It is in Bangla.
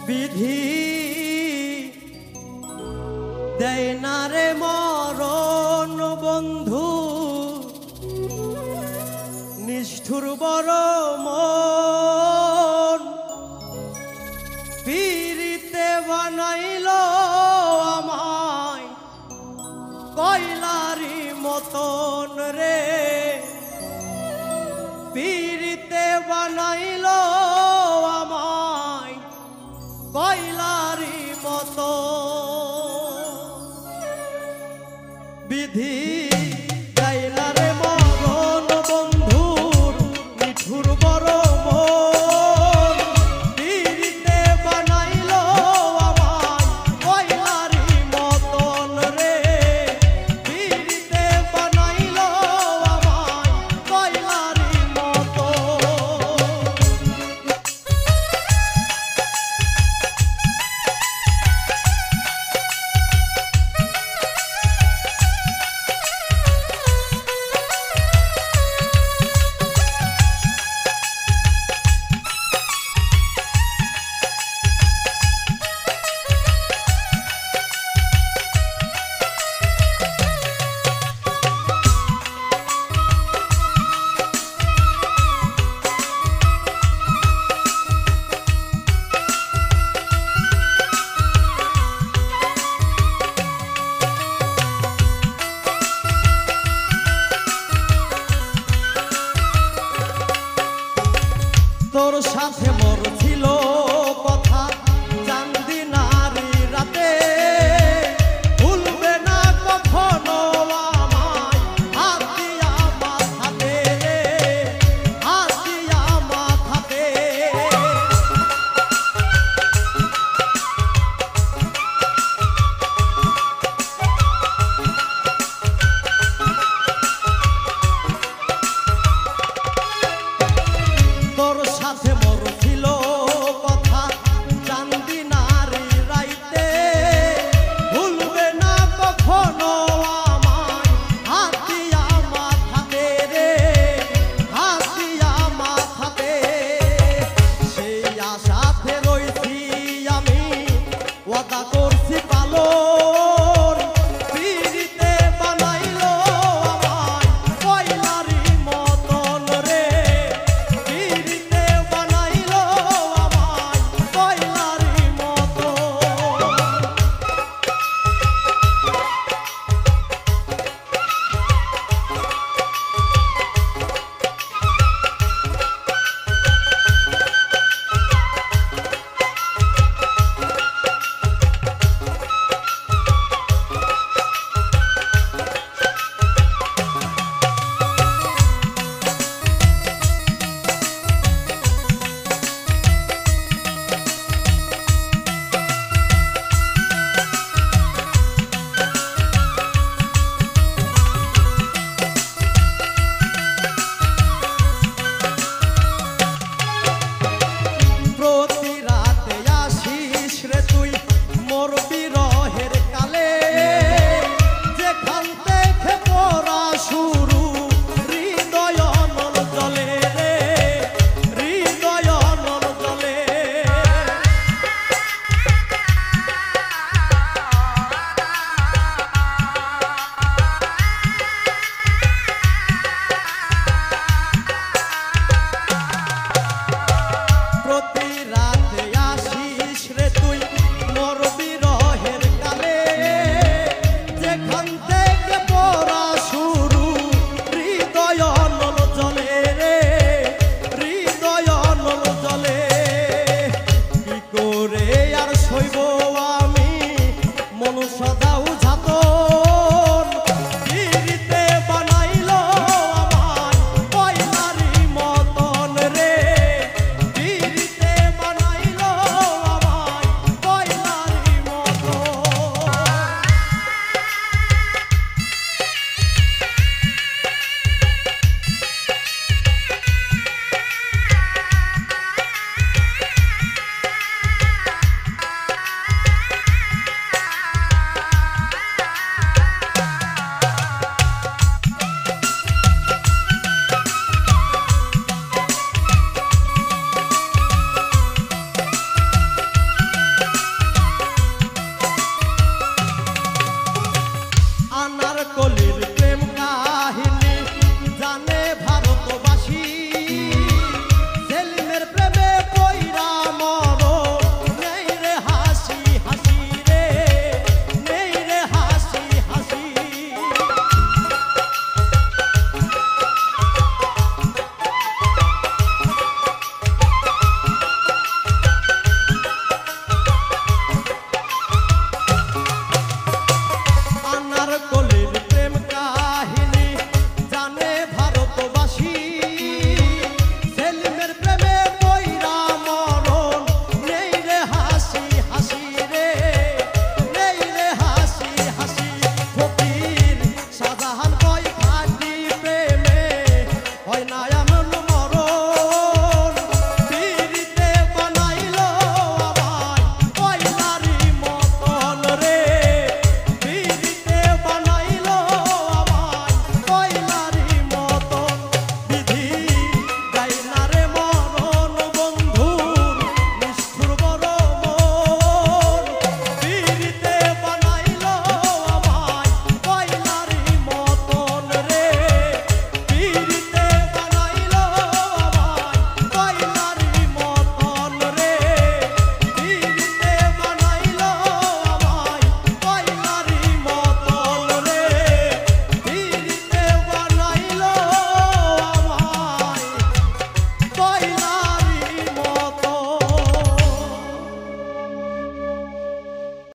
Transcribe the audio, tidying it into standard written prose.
বিধি দেয় না রে মরণ বন্ধু, নিষ্ঠুর বড় মন পীড়িতে বানাইল আমায় কয়লারি মতন রে, পীড়িতে বানাইল আমায় কয়লারি মতন। বিধি তোর সাথে মোর ছিল কথা চাঁদি নারী রাতে, ভুলবে না কখনো আমায় হাত দিয়া মাথাতে, হাত দিয়া মাথাতে। তোর সাথে মোর ছিল কথা চাঁদি নারী রাইতে, ভুলবে না কখনো আমায় হাত দিয়া মাথাতে রে, হাত দিয়া মাথাতে। সেই আশাতে রইছি আমি, ওয়াদা করছি পালন, পীড়িতে বানাইল আমায় কয়লারি মতন রে, পীড়িতে বানাইল আমায় কয়লারি মতন। প্রতি রাতে আসিস রে তুই মোর বিরহের কালে, যেখান থেকে পড়া শুরু হৃদয় নল জলে রে, হৃদয় নল জলে। প্রতি